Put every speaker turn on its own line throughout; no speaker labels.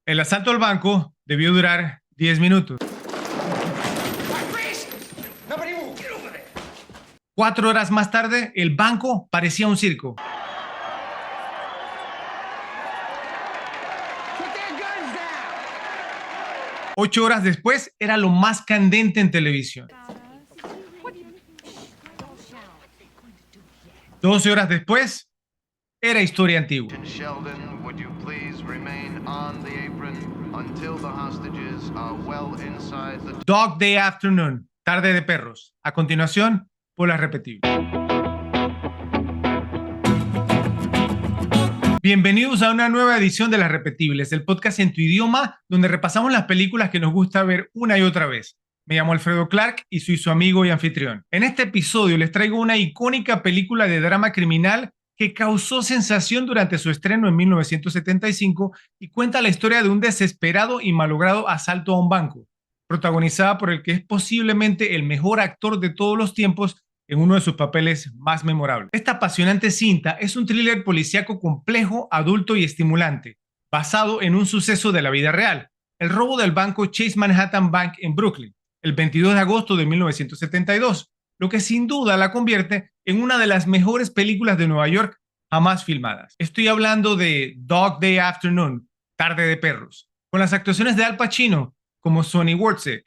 El asalto al banco debió durar 10 minutos. 4 horas más tarde, el banco parecía un circo. 8 horas después, era lo más candente en televisión. 12 horas después, era historia antigua.
Sheldon, would you please remain on the apron until the hostages are well inside the...
Dog Day Afternoon, tarde de perros. A continuación, por las repetibles. Bienvenidos a una nueva edición de Las Repetibles, el podcast en tu idioma donde repasamos las películas que nos gusta ver una y otra vez. Me llamo Alfredo Clark y soy su amigo y anfitrión. En este episodio les traigo una icónica película de drama criminal que causó sensación durante su estreno en 1975 y cuenta la historia de un desesperado y malogrado asalto a un banco, protagonizada por el que es posiblemente el mejor actor de todos los tiempos en uno de sus papeles más memorables. Esta apasionante cinta es un thriller policíaco complejo, adulto y estimulante, basado en un suceso de la vida real, el robo del banco Chase Manhattan Bank en Brooklyn, el 22 de agosto de 1972, lo que sin duda la convierte en una de las mejores películas de Nueva York jamás filmadas. Estoy hablando de Dog Day Afternoon, Tarde de Perros, con las actuaciones de Al Pacino como Sonny Wortzek,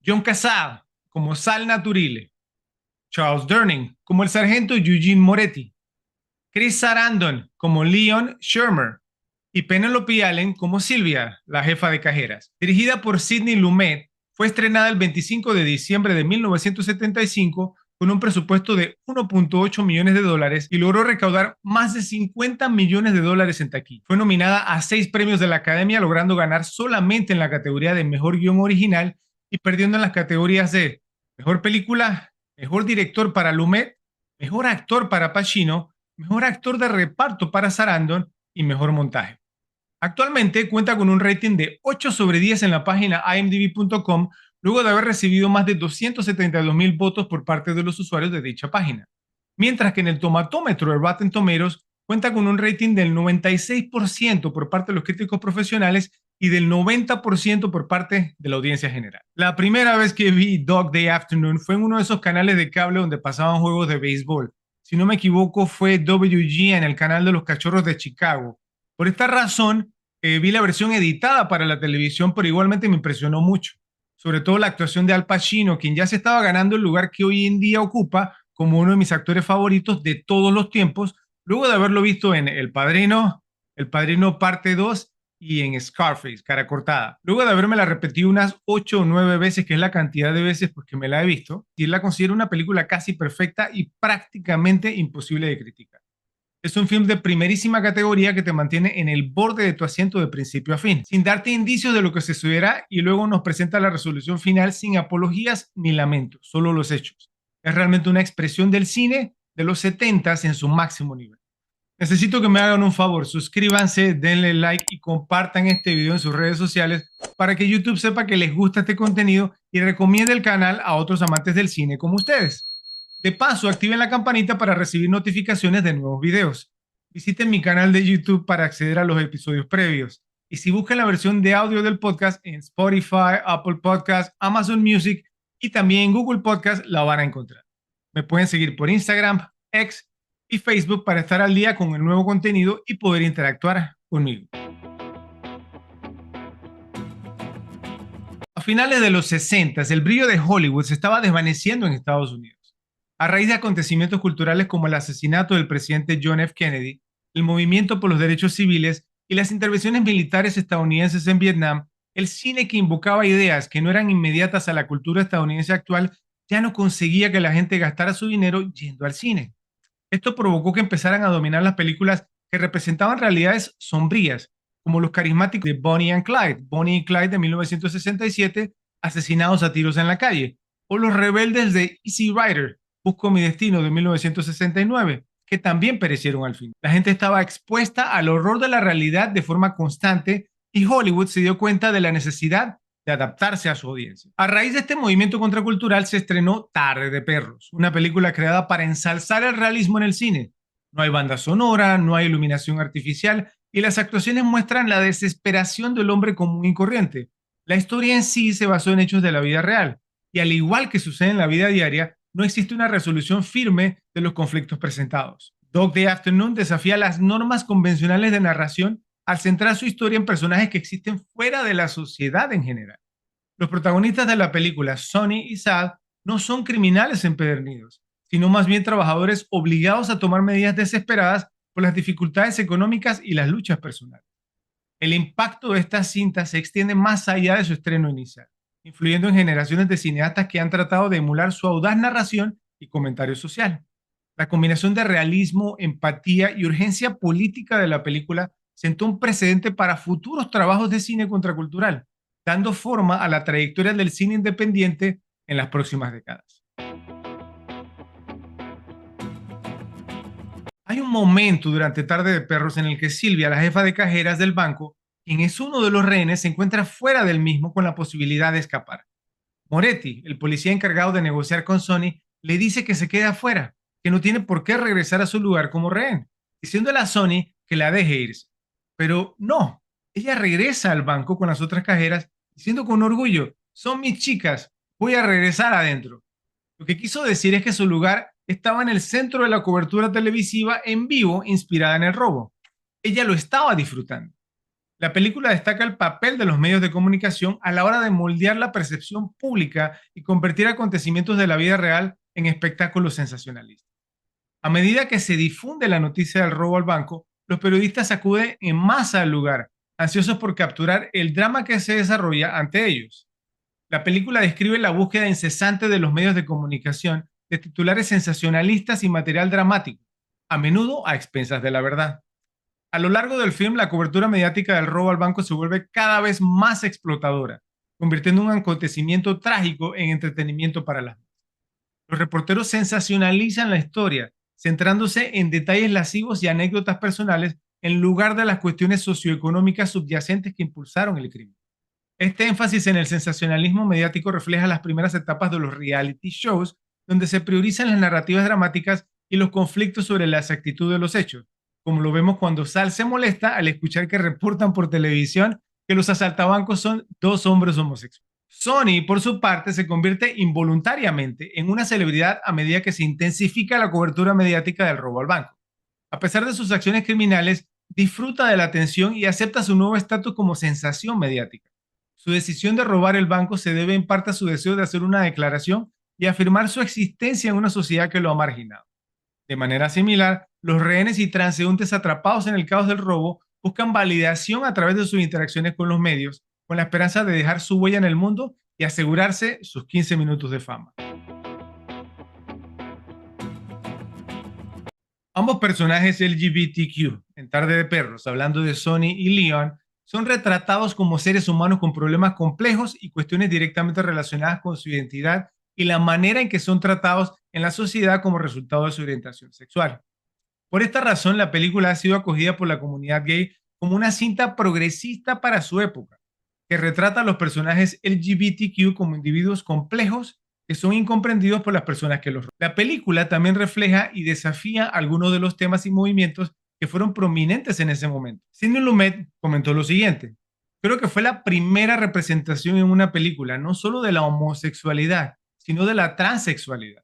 John Cazale como Sal Naturile, Charles Durning como el sargento Eugene Moretti, Chris Sarandon como Leon Shermer y Penelope Allen como Sylvia, la jefa de cajeras. Dirigida por Sidney Lumet, fue estrenada el 25 de diciembre de 1975 con un presupuesto de $1.8 millones y logró recaudar más de $50 millones en taquilla. Fue nominada a 6 premios de la Academia, logrando ganar solamente en la categoría de Mejor Guión Original y perdiendo en las categorías de Mejor Película, Mejor Director para Lumet, Mejor Actor para Pacino, Mejor Actor de Reparto para Sarandon y Mejor Montaje. Actualmente cuenta con un rating de 8 sobre 10 en la página imdb.com, luego de haber recibido más de 272,000 votos por parte de los usuarios de dicha página. Mientras que en el tomatómetro de Rotten Tomatoes cuenta con un rating del 96% por parte de los críticos profesionales y del 90% por parte de la audiencia general. La primera vez que vi Dog Day Afternoon fue en uno de esos canales de cable donde pasaban juegos de béisbol. Si no me equivoco, fue WG en el canal de los Cachorros de Chicago. Por esta razón, vi la versión editada para la televisión, pero igualmente me impresionó mucho. Sobre todo la actuación de Al Pacino, quien ya se estaba ganando el lugar que hoy en día ocupa como uno de mis actores favoritos de todos los tiempos, luego de haberlo visto en El Padrino Parte 2 y en Scarface, Cara Cortada. Luego de haberme la repetido unas 8 o 9 veces, que es la cantidad de veces pues, que me la he visto, y la considero una película casi perfecta y prácticamente imposible de criticar. Es un film de primerísima categoría que te mantiene en el borde de tu asiento de principio a fin, sin darte indicios de lo que se sucederá, y luego nos presenta la resolución final sin apologías ni lamentos, solo los hechos. Es realmente una expresión del cine de los 70s en su máximo nivel. Necesito que me hagan un favor, suscríbanse, denle like y compartan este video en sus redes sociales para que YouTube sepa que les gusta este contenido y recomiende el canal a otros amantes del cine como ustedes. De paso, activen la campanita para recibir notificaciones de nuevos videos. Visiten mi canal de YouTube para acceder a los episodios previos. Y si buscan la versión de audio del podcast en Spotify, Apple Podcasts, Amazon Music y también en Google Podcasts, la van a encontrar. Me pueden seguir por Instagram, X y Facebook para estar al día con el nuevo contenido y poder interactuar conmigo. A finales de los 60, el brillo de Hollywood se estaba desvaneciendo en Estados Unidos. A raíz de acontecimientos culturales como el asesinato del presidente John F. Kennedy, el movimiento por los derechos civiles y las intervenciones militares estadounidenses en Vietnam, el cine que invocaba ideas que no eran inmediatas a la cultura estadounidense actual ya no conseguía que la gente gastara su dinero yendo al cine. Esto provocó que empezaran a dominar las películas que representaban realidades sombrías, como los carismáticos de Bonnie y Clyde de 1967, asesinados a tiros en la calle, o los rebeldes de Easy Rider, Busco mi destino de 1969, que también perecieron al fin. La gente estaba expuesta al horror de la realidad de forma constante y Hollywood se dio cuenta de la necesidad de adaptarse a su audiencia. A raíz de este movimiento contracultural se estrenó Tarde de Perros, una película creada para ensalzar el realismo en el cine. No hay banda sonora, no hay iluminación artificial y las actuaciones muestran la desesperación del hombre común y corriente. La historia en sí se basó en hechos de la vida real, y al igual que sucede en la vida diaria, no existe una resolución firme de los conflictos presentados. Dog Day Afternoon desafía las normas convencionales de narración al centrar su historia en personajes que existen fuera de la sociedad en general. Los protagonistas de la película, Sonny y Sad, no son criminales empedernidos, sino más bien trabajadores obligados a tomar medidas desesperadas por las dificultades económicas y las luchas personales. El impacto de esta cinta se extiende más allá de su estreno inicial, influyendo en generaciones de cineastas que han tratado de emular su audaz narración y comentario social. La combinación de realismo, empatía y urgencia política de la película sentó un precedente para futuros trabajos de cine contracultural, dando forma a la trayectoria del cine independiente en las próximas décadas. Hay un momento durante Tarde de Perros en el que Silvia, la jefa de cajeras del banco, quien es uno de los rehenes, se encuentra fuera del mismo con la posibilidad de escapar. Moretti, el policía encargado de negociar con Sony, le dice que se quede afuera, que no tiene por qué regresar a su lugar como rehén, diciéndole a Sony que la deje irse. Pero no, ella regresa al banco con las otras cajeras, diciendo con orgullo, son mis chicas, voy a regresar adentro. Lo que quiso decir es que su lugar estaba en el centro de la cobertura televisiva en vivo inspirada en el robo. Ella lo estaba disfrutando. La película destaca el papel de los medios de comunicación a la hora de moldear la percepción pública y convertir acontecimientos de la vida real en espectáculos sensacionalistas. A medida que se difunde la noticia del robo al banco, los periodistas acuden en masa al lugar, ansiosos por capturar el drama que se desarrolla ante ellos. La película describe la búsqueda incesante de los medios de comunicación de titulares sensacionalistas y material dramático, a menudo a expensas de la verdad. A lo largo del film, la cobertura mediática del robo al banco se vuelve cada vez más explotadora, convirtiendo un acontecimiento trágico en entretenimiento para las masas. Los reporteros sensacionalizan la historia, centrándose en detalles lascivos y anécdotas personales en lugar de las cuestiones socioeconómicas subyacentes que impulsaron el crimen. Este énfasis en el sensacionalismo mediático refleja las primeras etapas de los reality shows, donde se priorizan las narrativas dramáticas y los conflictos sobre la exactitud de los hechos, como lo vemos cuando Sal se molesta al escuchar que reportan por televisión que los asaltabancos son dos hombres homosexuales. Sony, por su parte, se convierte involuntariamente en una celebridad a medida que se intensifica la cobertura mediática del robo al banco. A pesar de sus acciones criminales, disfruta de la atención y acepta su nuevo estatus como sensación mediática. Su decisión de robar el banco se debe en parte a su deseo de hacer una declaración y afirmar su existencia en una sociedad que lo ha marginado. De manera similar, los rehenes y transeúntes atrapados en el caos del robo buscan validación a través de sus interacciones con los medios, con la esperanza de dejar su huella en el mundo y asegurarse sus 15 minutos de fama. Ambos personajes LGBTQ, en Tarde de Perros, hablando de Sonny y Leon, son retratados como seres humanos con problemas complejos y cuestiones directamente relacionadas con su identidad y la manera en que son tratados en la sociedad como resultado de su orientación sexual. Por esta razón, la película ha sido acogida por la comunidad gay como una cinta progresista para su época, que retrata a los personajes LGBTQ como individuos complejos que son incomprendidos por las personas que los rodean. La película también refleja y desafía algunos de los temas y movimientos que fueron prominentes en ese momento. Sidney Lumet comentó lo siguiente: creo que fue la primera representación en una película no solo de la homosexualidad, sino de la transexualidad.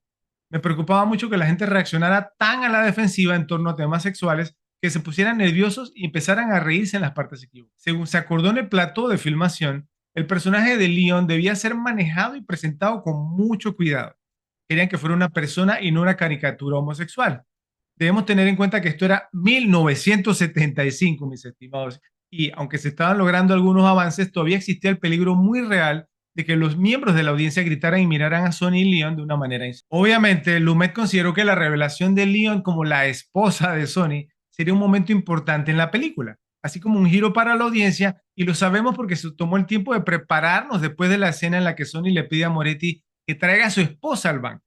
Me preocupaba mucho que la gente reaccionara tan a la defensiva en torno a temas sexuales que se pusieran nerviosos y empezaran a reírse en las partes equivocadas. Según se acordó en el plató de filmación, el personaje de Leon debía ser manejado y presentado con mucho cuidado. Querían que fuera una persona y no una caricatura homosexual. Debemos tener en cuenta que esto era 1975, mis estimados, y aunque se estaban logrando algunos avances, todavía existía el peligro muy real de que los miembros de la audiencia gritaran y miraran a Sonny y Leon de una manera insólita. Obviamente, Lumet consideró que la revelación de Leon como la esposa de Sonny sería un momento importante en la película, así como un giro para la audiencia, y lo sabemos porque se tomó el tiempo de prepararnos después de la escena en la que Sonny le pide a Moretti que traiga a su esposa al banco.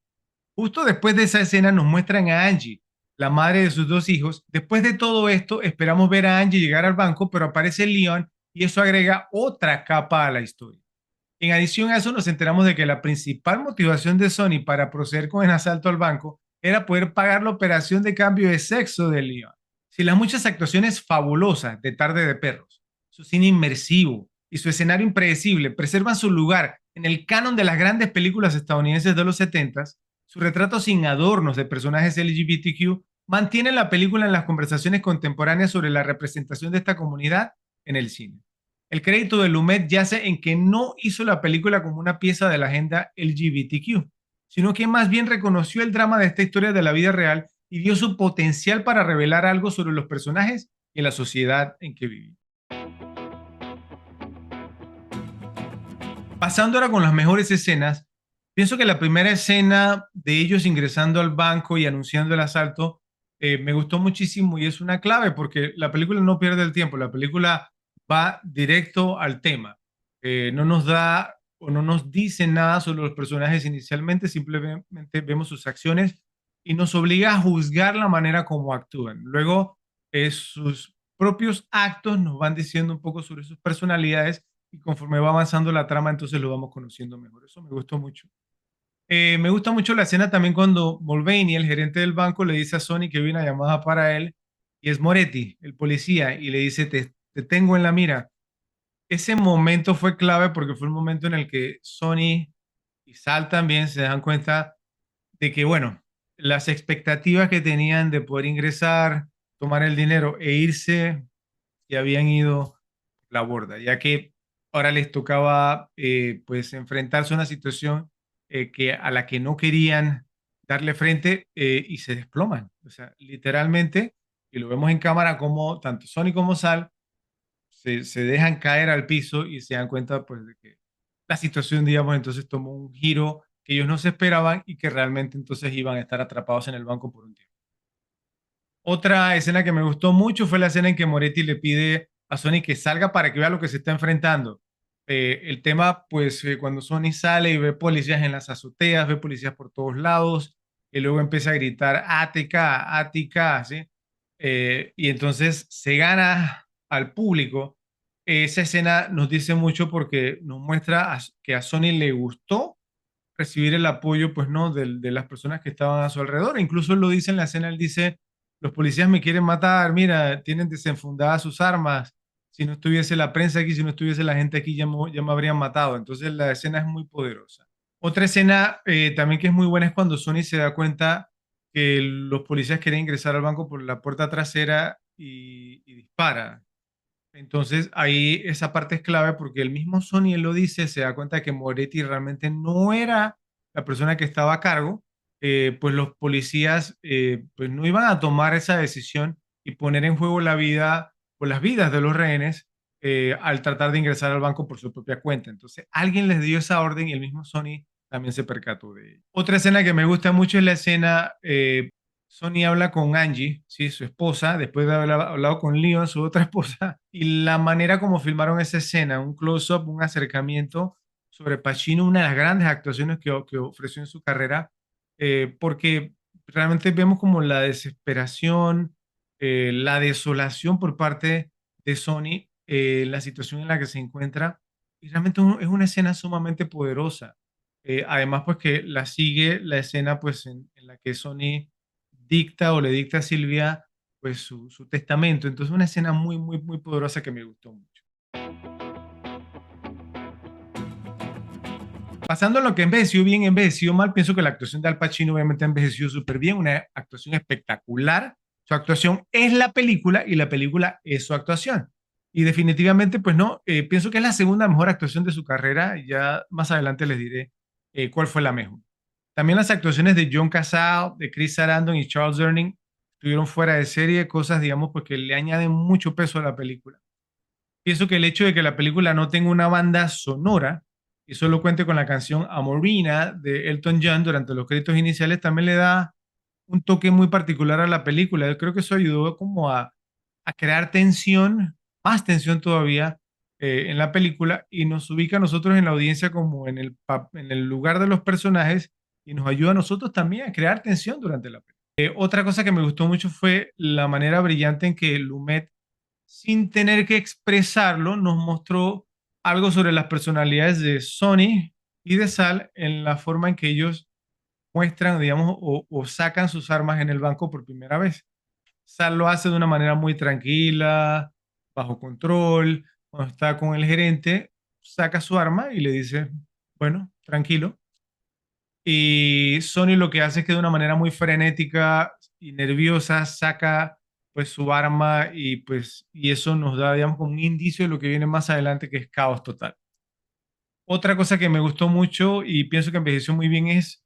Justo después de esa escena nos muestran a Angie, la madre de sus dos hijos. Después de todo esto, esperamos ver a Angie llegar al banco, pero aparece Leon y eso agrega otra capa a la historia. En adición a eso, nos enteramos de que la principal motivación de Sony para proceder con el asalto al banco era poder pagar la operación de cambio de sexo de Leon. Si las muchas actuaciones fabulosas de Tarde de Perros, su cine inmersivo y su escenario impredecible preservan su lugar en el canon de las grandes películas estadounidenses de los 70s, su retrato sin adornos de personajes LGBTQ mantiene la película en las conversaciones contemporáneas sobre la representación de esta comunidad en el cine. El crédito de Lumet yace en que no hizo la película como una pieza de la agenda LGBTQ, sino que más bien reconoció el drama de esta historia de la vida real y dio su potencial para revelar algo sobre los personajes y la sociedad en que vivimos. Pasando ahora con las mejores escenas, pienso que la primera escena de ellos ingresando al banco y anunciando el asalto me gustó muchísimo y es una clave porque la película no pierde el tiempo, la película va directo al tema. No nos da o no nos dice nada sobre los personajes inicialmente, simplemente vemos sus acciones y nos obliga a juzgar la manera como actúan. Luego, sus propios actos nos van diciendo un poco sobre sus personalidades y conforme va avanzando la trama, entonces lo vamos conociendo mejor. Eso me gustó mucho. Me gusta mucho la escena también cuando Mulvaney, el gerente del banco, le dice a Sony que viene una llamada para él y es Moretti, el policía, y le dice, te tengo en la mira. Ese momento fue clave porque fue el momento en el que Sony y Sal también se dan cuenta de que, bueno, las expectativas que tenían de poder ingresar, tomar el dinero e irse, se habían ido por la borda, ya que ahora les tocaba pues enfrentarse a una situación a la que no querían darle frente y se desploman. O sea, literalmente, y lo vemos en cámara como tanto Sony como Sal se dejan caer al piso y se dan cuenta pues de que la situación, digamos, entonces tomó un giro que ellos no se esperaban y que realmente entonces iban a estar atrapados en el banco por un tiempo. Otra escena que me gustó mucho fue la escena en que Moretti le pide a Sony que salga para que vea lo que se está enfrentando. El tema, pues, cuando Sony sale y ve policías en las azoteas, ve policías por todos lados, y luego empieza a gritar Ática, Ática, ¿sí? Y entonces se gana al público. Esa escena nos dice mucho porque nos muestra que a Sony le gustó recibir el apoyo, pues no, de las personas que estaban a su alrededor. Incluso él lo dice en la escena, él dice, los policías me quieren matar, mira, tienen desenfundadas sus armas. Si no estuviese la prensa aquí, si no estuviese la gente aquí, ya me habrían matado. Entonces la escena es muy poderosa. Otra escena también que es muy buena es cuando Sony se da cuenta que los policías quieren ingresar al banco por la puerta trasera y dispara. Entonces ahí esa parte es clave porque el mismo Sony él lo dice, se da cuenta que Moretti realmente no era la persona que estaba a cargo, pues los policías pues no iban a tomar esa decisión y poner en juego la vida o las vidas de los rehenes al tratar de ingresar al banco por su propia cuenta. Entonces alguien les dio esa orden y el mismo Sony también se percató de ello. Otra escena que me gusta mucho es la escena Sony habla con Angie, ¿sí? Su esposa, después de haber hablado con Leon, su otra esposa, y la manera como filmaron esa escena, un close-up, un acercamiento sobre Pacino, una de las grandes actuaciones que ofreció en su carrera, porque realmente vemos como la desesperación, la desolación por parte de Sony, la situación en la que se encuentra, y realmente es una escena sumamente poderosa. Además, pues que la sigue la escena pues en la que Sony dicta o le dicta a Silvia pues su testamento. Entonces una escena muy, muy, muy poderosa que me gustó mucho. Pasando a lo que envejeció bien, envejeció mal, pienso que la actuación de Al Pacino obviamente envejeció súper bien, una actuación espectacular. Su actuación es la película y la película es su actuación. Y definitivamente, pues no, pienso que es la segunda mejor actuación de su carrera. Ya más adelante les diré cuál fue la mejor. También las actuaciones de John Cazale, de Chris Sarandon y Charles Durning estuvieron fuera de serie, cosas, digamos, porque le añaden mucho peso a la película. Pienso que el hecho de que la película no tenga una banda sonora y solo cuente con la canción Amorina de Elton John durante los créditos iniciales también le da un toque muy particular a la película. Yo creo que eso ayudó como a crear tensión, más tensión todavía en la película y nos ubica a nosotros en la audiencia como en el lugar de los personajes y nos ayuda a nosotros también a crear tensión durante la película. Otra cosa que me gustó mucho fue la manera brillante en que Lumet, sin tener que expresarlo, nos mostró algo sobre las personalidades de Sony y de Sal en la forma en que ellos muestran, digamos, o sacan sus armas en el banco por primera vez. Sal lo hace de una manera muy tranquila, bajo control. Cuando está con el gerente, saca su arma y le dice, bueno, tranquilo. Y Sony lo que hace es que de una manera muy frenética y nerviosa saca pues su arma y pues y eso nos da digamos como un indicio de lo que viene más adelante, que es caos total. Otra cosa que me gustó mucho y pienso que envejeció muy bien es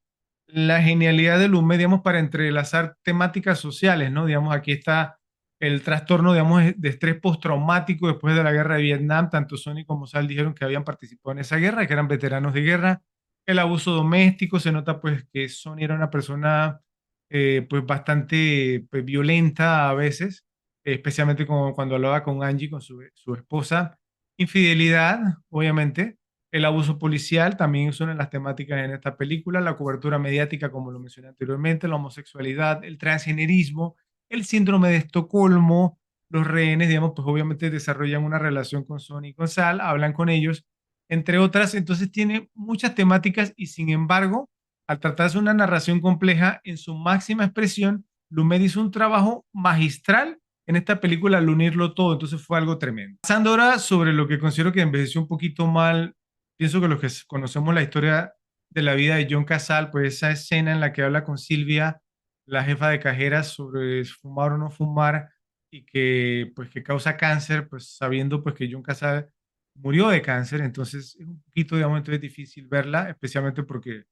la genialidad de Lumet, digamos, para entrelazar temáticas sociales, ¿no? Digamos, aquí está el trastorno, digamos, de estrés postraumático después de la guerra de Vietnam. Tanto Sony como Sal dijeron que habían participado en esa guerra, que eran veteranos de guerra. El abuso doméstico, se nota pues que Sony era una persona pues bastante pues, violenta a veces, especialmente como cuando hablaba con Angie, con su esposa. Infidelidad, obviamente. El abuso policial también es una de las temáticas en esta película, la cobertura mediática, como lo mencioné anteriormente, la homosexualidad, el transgenerismo, el síndrome de Estocolmo, los rehenes, digamos, pues obviamente desarrollan una relación con Sony y con Sal, hablan con ellos, entre otras. Entonces tiene muchas temáticas y sin embargo, al tratarse de una narración compleja en su máxima expresión, Lumet hizo un trabajo magistral en esta película al unirlo todo, entonces fue algo tremendo. Pasando ahora sobre lo que considero que envejeció un poquito mal. Pienso que los que conocemos la historia de la vida de John Casal, pues esa escena en la que habla con Silvia, la jefa de cajeras, sobre fumar o no fumar y que pues que causa cáncer, pues sabiendo pues que John Casal murió de cáncer, entonces es un poquito, digamos, entonces difícil verla, especialmente porque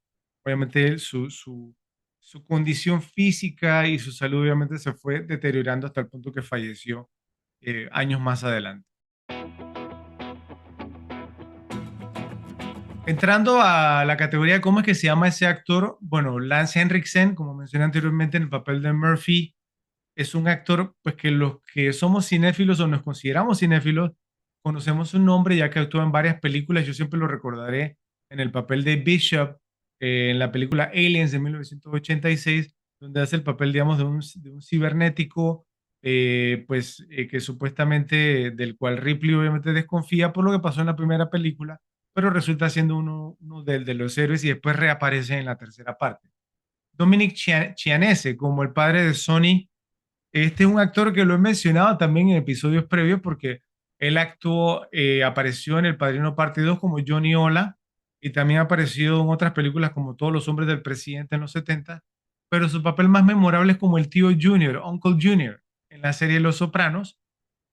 obviamente su condición física y su salud obviamente se fue deteriorando hasta el punto que falleció años más adelante. Entrando a la categoría de cómo es que se llama ese actor, bueno, Lance Henriksen, como mencioné anteriormente en el papel de Murphy, es un actor pues que los que somos cinéfilos o nos consideramos cinéfilos conocemos su nombre ya que actuó en varias películas. Yo siempre lo recordaré en el papel de Bishop en la película Aliens de 1986, donde hace el papel, digamos, de un cibernético, que supuestamente del cual Ripley obviamente desconfía por lo que pasó en la primera película, pero resulta siendo uno de los héroes y después reaparece en la tercera parte. Dominic Chianese como el padre de Sony. Este es un actor que lo he mencionado también en episodios previos porque él actuó, apareció en El Padrino Parte 2 como Johnny Ola y también ha aparecido en otras películas como Todos los hombres del presidente en los 70, pero su papel más memorable es como el tío Junior, Uncle Junior, en la serie Los Sopranos,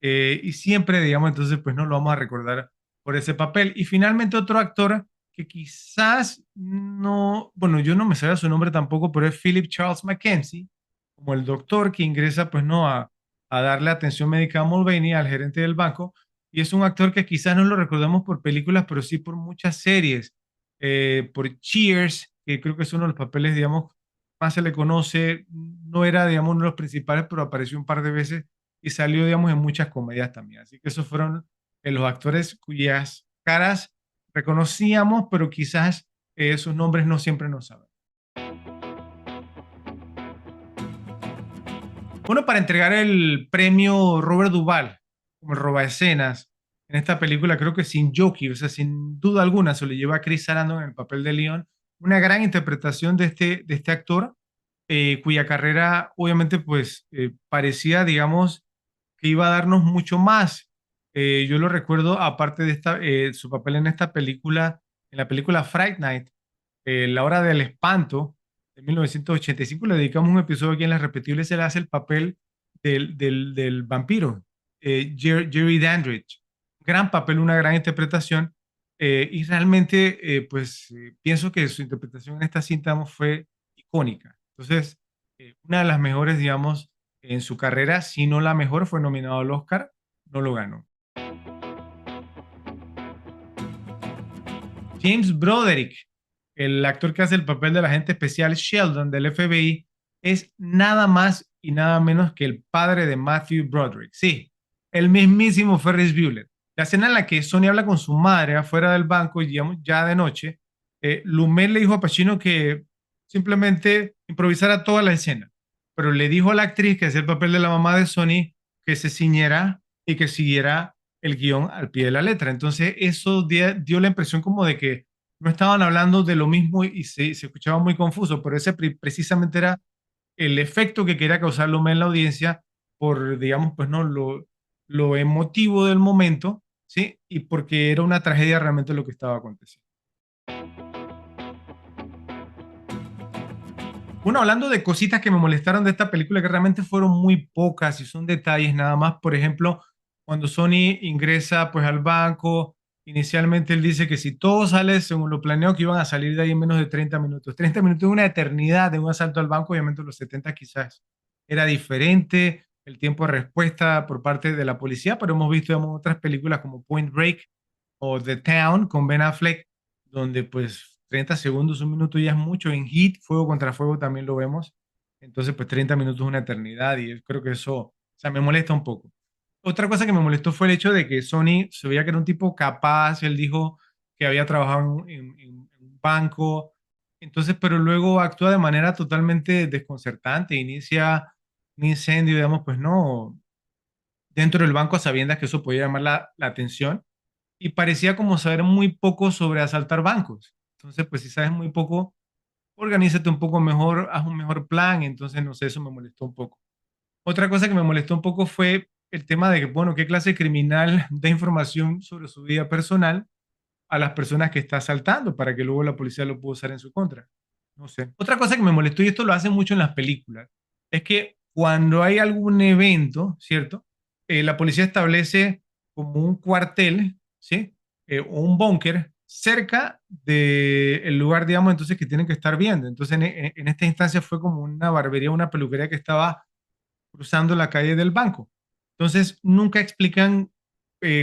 y siempre, digamos, entonces pues no lo vamos a recordar por ese papel. Y finalmente otro actor que quizás no, bueno, yo no me sabía su nombre tampoco, pero es Philip Charles Mackenzie como el doctor que ingresa, pues no, a darle atención médica a Mulvaney, al gerente del banco, y es un actor que quizás no lo recordamos por películas, pero sí por muchas series, por Cheers, que creo que es uno de los papeles, digamos, más se le conoce, no era, digamos, uno de los principales, pero apareció un par de veces y salió, digamos, en muchas comedias también. Así que esos fueron los actores cuyas caras reconocíamos, pero quizás sus nombres no siempre nos saben. Bueno, para entregar el premio Robert Duvall como el robaescenas en esta película, creo que sin jockey, o sea, sin duda alguna, se le lleva a Chris Sarandon en el papel de Leon. Una gran interpretación de este actor, cuya carrera obviamente pues parecía, digamos, que iba a darnos mucho más. Yo lo recuerdo, aparte de su papel en esta película, en la película Fright Night, La Hora del Espanto, de 1985, le dedicamos un episodio aquí en Las Repetibles. Él hace el papel del vampiro, Jerry Dandridge. Gran papel, una gran interpretación. Y realmente, pienso que su interpretación en esta cinta digamos, fue icónica. Entonces, una de las mejores, digamos, en su carrera, si no la mejor, fue nominado al Oscar, no lo ganó. James Broderick, el actor que hace el papel del agente especial Sheldon del FBI, es nada más y nada menos que el padre de Matthew Broderick. Sí, el mismísimo Ferris Bueller. La escena en la que Sony habla con su madre afuera del banco, digamos, ya de noche, Lumet le dijo a Pacino que simplemente improvisara toda la escena, pero le dijo a la actriz que hacía el papel de la mamá de Sony que se ciñera y que siguiera el guión al pie de la letra. Entonces eso dio la impresión como de que no estaban hablando de lo mismo y se escuchaba muy confuso, pero ese precisamente era el efecto que quería causar Lumet en la audiencia por digamos, pues no, lo emotivo del momento, ¿sí? Y porque era una tragedia realmente lo que estaba aconteciendo. Bueno, hablando de cositas que me molestaron de esta película, que realmente fueron muy pocas y son detalles nada más. Por ejemplo, cuando Sony ingresa pues al banco, inicialmente él dice que si todo sale según lo planeado, que iban a salir de ahí en menos de 30 minutos. 30 minutos es una eternidad de un asalto al banco, obviamente los 70 quizás era diferente el tiempo de respuesta por parte de la policía, pero hemos visto digamos, otras películas como Point Break o The Town con Ben Affleck, donde pues 30 segundos, un minuto ya es mucho. En Heat, Fuego contra Fuego también lo vemos. Entonces, pues 30 minutos es una eternidad y yo creo que eso, o sea, me molesta un poco. Otra cosa que me molestó fue el hecho de que Sony se veía que era un tipo capaz, él dijo que había trabajado en un banco, entonces, pero luego actúa de manera totalmente desconcertante, inicia un incendio, digamos, pues no, dentro del banco a sabiendas que eso podía llamar la atención y parecía como saber muy poco sobre asaltar bancos. Entonces, pues si sabes muy poco, organízate un poco mejor, haz un mejor plan. Entonces, no sé, eso me molestó un poco. Otra cosa que me molestó un poco fue el tema de que, bueno, ¿qué clase de criminal da información sobre su vida personal a las personas que está asaltando para que luego la policía lo pueda usar en su contra? No sé. Otra cosa que me molestó, y esto lo hacen mucho en las películas, es que cuando hay algún evento, ¿cierto? La policía establece como un cuartel, ¿sí? O un búnker cerca del lugar, digamos, entonces que tienen que estar viendo. Entonces, en esta instancia fue como una barbería, una peluquería que estaba cruzando la calle del banco. Entonces, nunca explican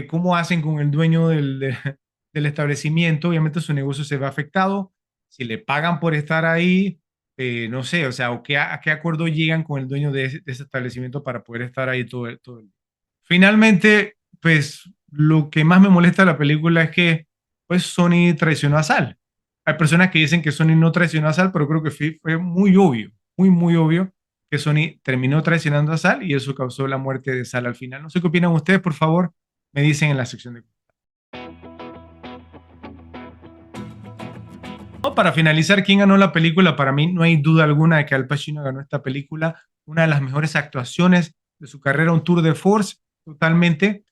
cómo hacen con el dueño del establecimiento. Obviamente su negocio se ve afectado. Si le pagan por estar ahí, no sé, o sea, o a qué acuerdo llegan con el dueño de ese establecimiento para poder estar ahí todo el día. Finalmente, pues lo que más me molesta de la película es que pues Sony traicionó a Sal. Hay personas que dicen que Sony no traicionó a Sal, pero creo que fue muy obvio, muy obvio que Sony terminó traicionando a Sal y eso causó la muerte de Sal al final. No sé qué opinan ustedes, por favor, me dicen en la sección de comentarios. Para finalizar, ¿quién ganó la película? Para mí no hay duda alguna de que Al Pacino ganó esta película, una de las mejores actuaciones de su carrera, un tour de force totalmente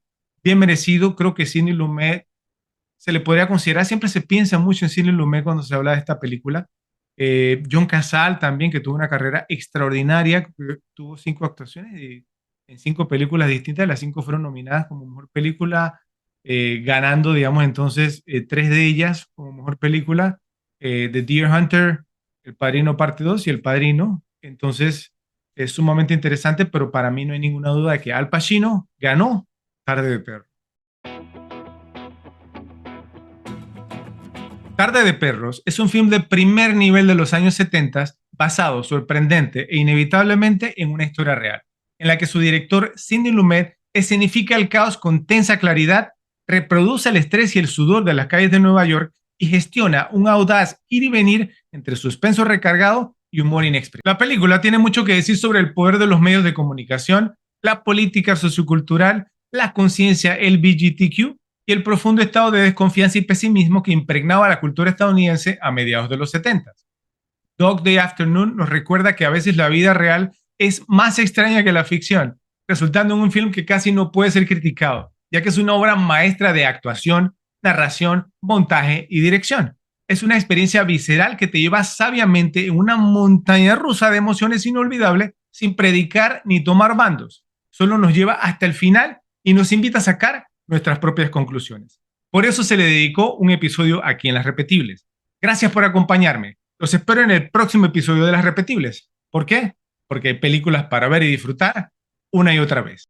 bien merecido. Creo que Sidney Lumet se le podría considerar, siempre se piensa mucho en Sidney Lumet cuando se habla de esta película. John Casal también, que tuvo una carrera extraordinaria, tuvo 5 actuaciones en 5 películas distintas, las 5 fueron nominadas como mejor película, ganando, digamos, entonces 3 de ellas como mejor película, The Deer Hunter, El Padrino Parte 2 y El Padrino. Entonces, es sumamente interesante, pero para mí no hay ninguna duda de que Al Pacino ganó Tarde de Perro. Tarde de Perros es un film de primer nivel de los años 70, basado sorprendente e inevitablemente en una historia real, en la que su director Sidney Lumet escenifica el caos con tensa claridad, reproduce el estrés y el sudor de las calles de Nueva York y gestiona un audaz ir y venir entre suspenso recargado y humor inexpreso. La película tiene mucho que decir sobre el poder de los medios de comunicación, la política sociocultural, la conciencia LGBTQ y el profundo estado de desconfianza y pesimismo que impregnaba la cultura estadounidense a mediados de los 70. Dog Day Afternoon nos recuerda que a veces la vida real es más extraña que la ficción, resultando en un film que casi no puede ser criticado, ya que es una obra maestra de actuación, narración, montaje y dirección. Es una experiencia visceral que te lleva sabiamente en una montaña rusa de emociones inolvidable sin predicar ni tomar bandos. Solo nos lleva hasta el final y nos invita a sacar nuestras propias conclusiones. Por eso se le dedicó un episodio aquí en Las Repetibles. Gracias por acompañarme. Los espero en el próximo episodio de Las Repetibles. ¿Por qué? Porque hay películas para ver y disfrutar una y otra vez.